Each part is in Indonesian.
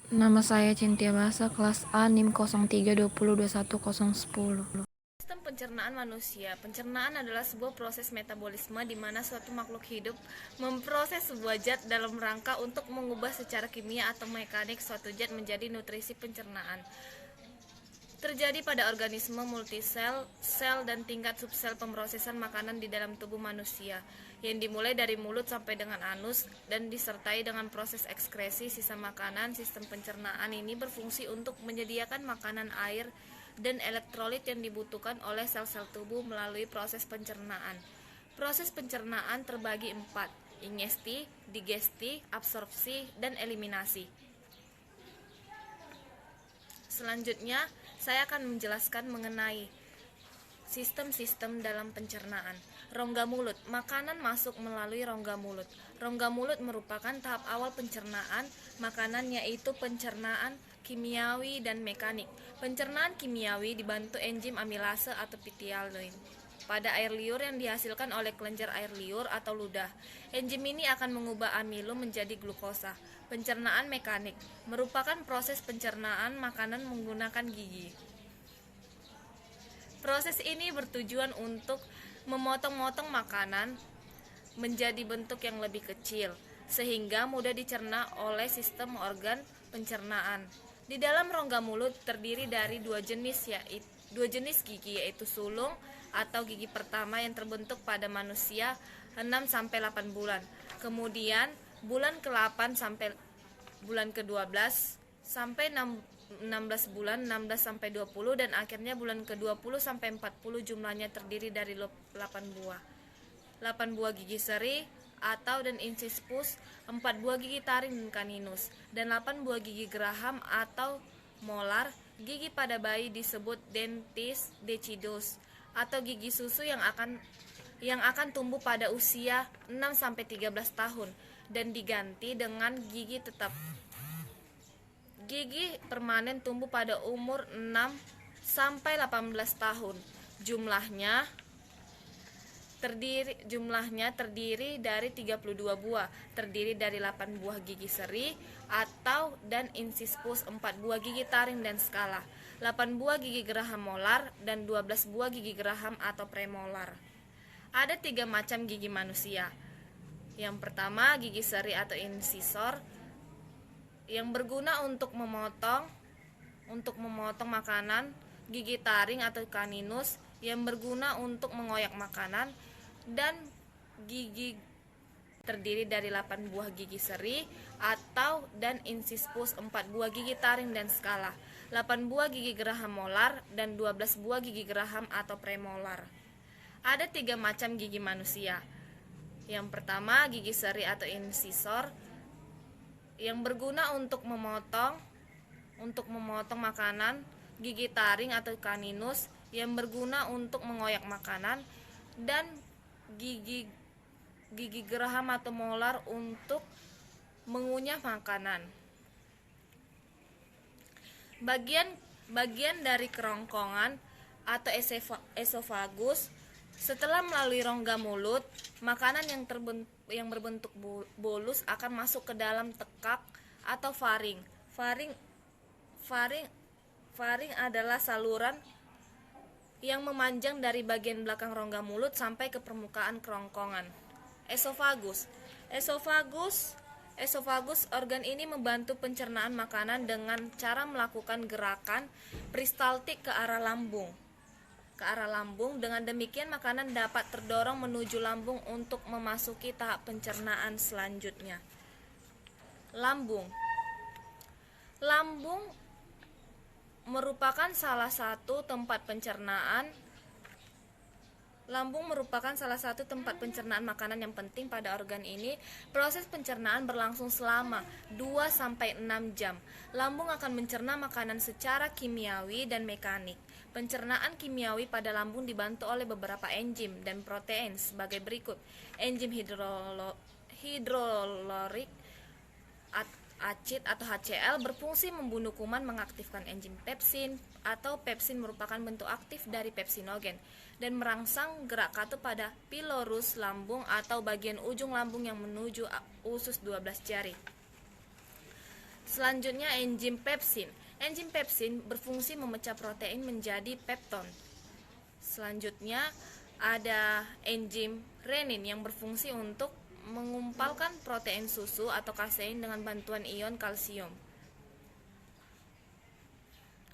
Nama saya Cynthia Basa, kelas A, NIM 0320210110. Sistem pencernaan manusia. Pencernaan adalah sebuah proses metabolisme di mana suatu makhluk hidup memproses sebuah zat dalam rangka untuk mengubah secara kimia atau mekanik suatu zat menjadi nutrisi. Pencernaan terjadi pada organisme multisel, sel, dan tingkat subsel pemrosesan makanan di dalam tubuh manusia, yang dimulai dari mulut sampai dengan anus dan disertai dengan proses ekskresi sisa makanan. Sistem pencernaan ini berfungsi untuk menyediakan makanan, air, dan elektrolit yang dibutuhkan oleh sel-sel tubuh melalui proses pencernaan. Proses pencernaan terbagi 4: ingesti, digesti, absorpsi, dan eliminasi. Selanjutnya, saya akan menjelaskan mengenai sistem-sistem dalam pencernaan. Rongga mulut. Makanan masuk melalui rongga mulut. Rongga mulut merupakan tahap awal pencernaan makanan, yaitu pencernaan kimiawi dan mekanik. Pencernaan kimiawi dibantu enzim amilase atau ptyalin pada air liur yang dihasilkan oleh kelenjar air liur atau ludah. Enzim ini akan mengubah amilo menjadi glukosa. Pencernaan mekanik merupakan proses pencernaan makanan menggunakan gigi. Proses ini bertujuan untuk memotong-motong makanan menjadi bentuk yang lebih kecil, sehingga mudah dicerna oleh sistem organ pencernaan. Di dalam rongga mulut terdiri dari dua jenis gigi, yaitu sulung atau gigi pertama yang terbentuk pada manusia 6-8 bulan. Kemudian bulan ke-8 sampai bulan ke-12 sampai 16 bulan, 16-20, dan akhirnya bulan ke-20 sampai 40. Jumlahnya terdiri dari 8 buah. 8 buah gigi seri atau dan incisipus, 4 buah gigi taring dan caninus, dan 8 buah gigi geraham atau molar. Gigi pada bayi disebut dentis deciduous atau gigi susu yang akan tumbuh pada usia 6-13 tahun dan diganti dengan gigi tetap. Gigi permanen tumbuh pada umur 6-18 tahun. Jumlahnya terdiri dari 32 buah, terdiri dari 8 buah gigi seri atau dan incisipus, 4 buah gigi taring dan skala, 8 buah gigi geraham molar, dan 12 buah gigi geraham atau premolar. Ada 3 macam gigi manusia. Yang pertama, gigi seri atau incisor, yang berguna untuk memotong makanan. Gigi taring atau caninus, yang berguna untuk mengoyak makanan. Dan gigi terdiri dari 8 buah gigi seri atau dan incisipus, 4 buah gigi taring dan skala, 8 buah gigi geraham molar, dan 12 buah gigi geraham atau premolar. Ada 3 macam gigi manusia. Yang pertama, gigi seri atau incisor, yang berguna untuk memotong makanan. Gigi taring atau caninus, yang berguna untuk mengoyak makanan. Dan gigi geraham atau molar untuk mengunyah makanan. Bagian dari kerongkongan atau esofagus. Setelah melalui rongga mulut, makanan yang berbentuk bolus akan masuk ke dalam tekak atau faring. Faring adalah saluran yang memanjang dari bagian belakang rongga mulut sampai ke permukaan kerongkongan. Esofagus, organ ini membantu pencernaan makanan dengan cara melakukan gerakan peristaltik ke arah lambung. Dengan demikian makanan dapat terdorong menuju lambung untuk memasuki tahap pencernaan selanjutnya. Lambung merupakan salah satu tempat pencernaan makanan yang penting pada organ ini. Proses pencernaan berlangsung selama 2-6 jam. Lambung akan mencerna makanan secara kimiawi dan mekanik. Pencernaan kimiawi pada lambung dibantu oleh beberapa enzim dan protein sebagai berikut. Enzim hidrolorik acid atau HCl berfungsi membunuh kuman, mengaktifkan enzim pepsin atau pepsin merupakan bentuk aktif dari pepsinogen, dan merangsang gerak katup pada pilorus lambung atau bagian ujung lambung yang menuju usus 12 jari. Selanjutnya enzim pepsin. Enzim pepsin berfungsi memecah protein menjadi pepton. Selanjutnya ada enzim renin yang berfungsi untuk mengumpalkan protein susu atau kasein dengan bantuan ion kalsium.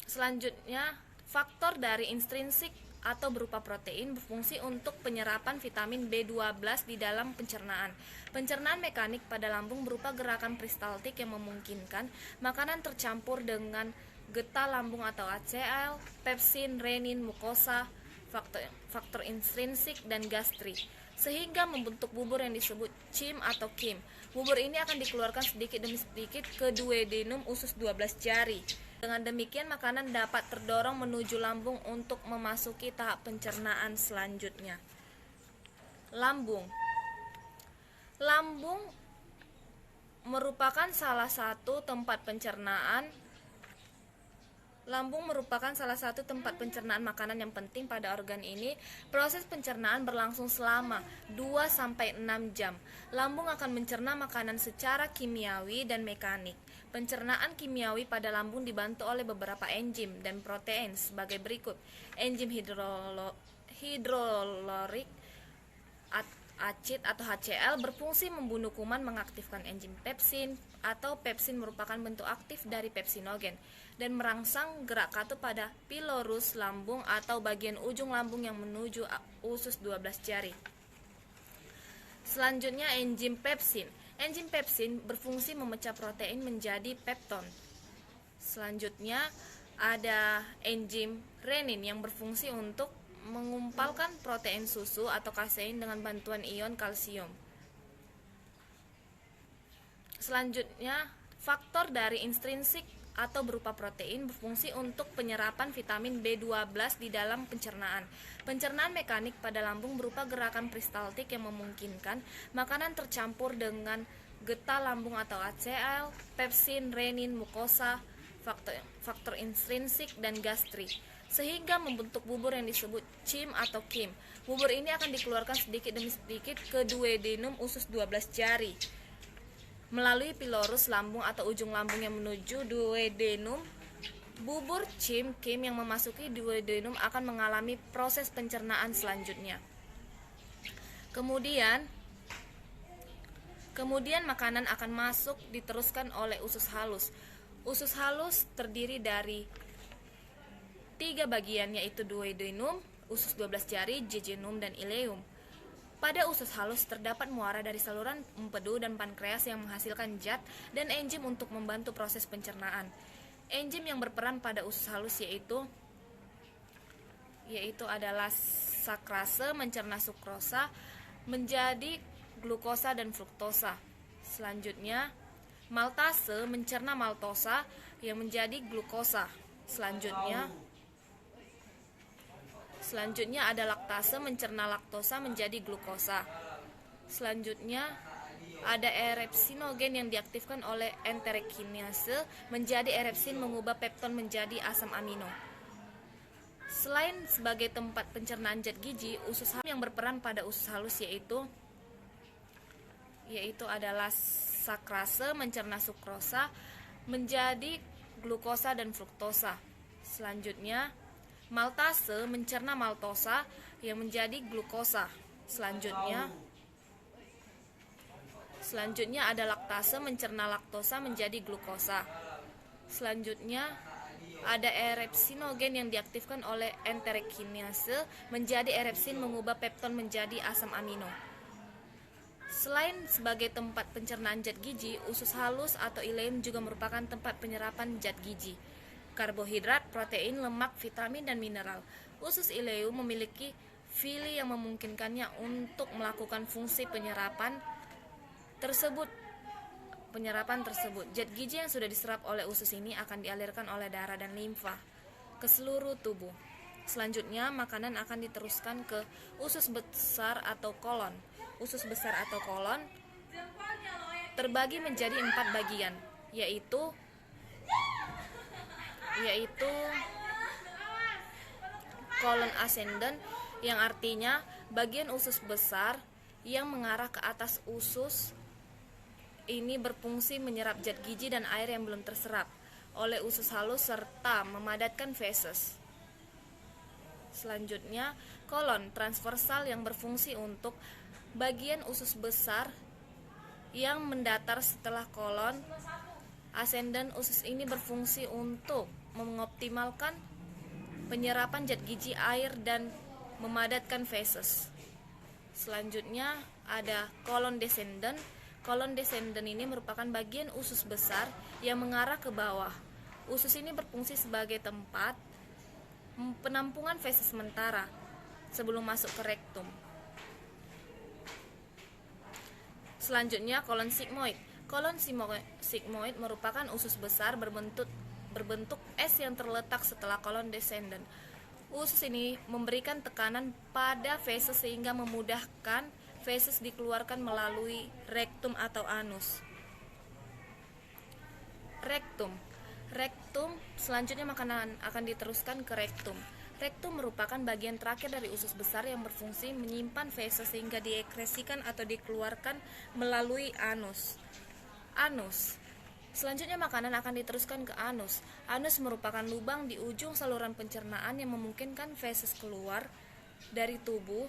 Selanjutnya, faktor dari intrinsik atau berupa protein berfungsi untuk penyerapan vitamin B12 di dalam pencernaan. Pencernaan mekanik pada lambung berupa gerakan peristaltik yang memungkinkan makanan tercampur dengan getah lambung atau HCl, pepsin, renin, mukosa, faktor intrinsik, dan gastri, sehingga membentuk bubur yang disebut chim atau kim. Bubur ini akan dikeluarkan sedikit demi sedikit ke duodenum usus 12 jari. Dengan demikian makanan dapat terdorong menuju lambung untuk memasuki tahap pencernaan selanjutnya. Lambung. Lambung merupakan salah satu tempat pencernaan makanan yang penting pada organ ini. Proses pencernaan berlangsung selama 2-6 jam. Lambung akan mencerna makanan secara kimiawi dan mekanik. Pencernaan kimiawi pada lambung dibantu oleh beberapa enzim dan protein sebagai berikut. Enzim hidrolorik acid atau HCl berfungsi membunuh kuman mengaktifkan enzim pepsin, atau pepsin merupakan bentuk aktif dari pepsinogen dan merangsang gerak katup pada pilorus lambung atau bagian ujung lambung yang menuju usus 12 jari. Selanjutnya enzim pepsin. Enzim pepsin berfungsi memecah protein menjadi pepton. Selanjutnya ada enzim renin yang berfungsi untuk mengumpalkan protein susu atau kasein dengan bantuan ion kalsium. Selanjutnya, faktor dari intrinsik atau berupa protein berfungsi untuk penyerapan vitamin B12 di dalam pencernaan. Pencernaan mekanik pada lambung berupa gerakan peristaltik yang memungkinkan makanan tercampur dengan getah lambung atau HCl, pepsin, renin, mukosa, faktor intrinsik, dan gastri, sehingga membentuk bubur yang disebut chim atau kim. Bubur ini akan dikeluarkan sedikit demi sedikit ke duodenum usus 12 jari melalui pilorus lambung atau ujung lambung yang menuju duodenum. Bubur chim kim yang memasuki duodenum akan mengalami proses pencernaan selanjutnya. Kemudian makanan akan masuk diteruskan oleh usus halus. Usus halus terdiri dari 3 bagian, yaitu duodenum, usus 12 jari, jejunum, dan ileum. Pada usus halus terdapat muara dari saluran empedu dan pankreas yang menghasilkan zat dan enzim untuk membantu proses pencernaan. Enzim yang berperan pada usus halus yaitu adalah sakrase mencerna sukrosa menjadi glukosa dan fruktosa. Selanjutnya, maltase mencerna maltosa yang menjadi glukosa. Selanjutnya ada laktase mencerna laktosa menjadi glukosa. Selanjutnya ada erepsinogen yang diaktifkan oleh enterokinase menjadi erepsin mengubah pepton menjadi asam amino. Selain sebagai tempat pencernaan zat gizi, usus halus yang berperan pada usus halus yaitu adalah sakrase mencerna sukrosa menjadi glukosa dan fruktosa. Selanjutnya maltase mencerna maltosa yang menjadi glukosa. Selanjutnya ada laktase mencerna laktosa menjadi glukosa. Selanjutnya ada erepsinogen yang diaktifkan oleh enterokinase menjadi erepsin mengubah pepton menjadi asam amino. Selain sebagai tempat pencernaan zat gizi, usus halus atau ileum juga merupakan tempat penyerapan zat gizi, karbohidrat, protein, lemak, vitamin, dan mineral. Usus ileum memiliki villi yang memungkinkannya untuk melakukan fungsi penyerapan tersebut. Zat gizi yang sudah diserap oleh usus ini akan dialirkan oleh darah dan limfa ke seluruh tubuh. Selanjutnya, makanan akan diteruskan ke usus besar atau kolon. Usus besar atau kolon terbagi menjadi 4 bagian, yaitu kolon ascendent, yang artinya bagian usus besar yang mengarah ke atas usus ini berfungsi menyerap zat gizi dan air yang belum terserap oleh usus halus serta memadatkan feses. Selanjutnya, kolon transversal yang berfungsi untuk bagian usus besar yang mendatar setelah kolon ascendant. Usus ini berfungsi untuk mengoptimalkan penyerapan zat gizi, air, dan memadatkan feses. Selanjutnya ada kolon descendant. Kolon descendant ini merupakan bagian usus besar yang mengarah ke bawah. Usus ini berfungsi sebagai tempat penampungan feses sementara sebelum masuk ke rektum. Selanjutnya kolon sigmoid. Kolon sigmoid merupakan usus besar berbentuk S yang terletak setelah kolon descendant. Usus ini memberikan tekanan pada feses sehingga memudahkan feses dikeluarkan melalui rektum atau anus. Rektum selanjutnya makanan akan diteruskan ke rektum. Rektum merupakan bagian terakhir dari usus besar yang berfungsi menyimpan feses sehingga diekskresikan atau dikeluarkan melalui anus. Selanjutnya makanan akan diteruskan ke anus. Anus merupakan lubang di ujung saluran pencernaan yang memungkinkan feses keluar dari tubuh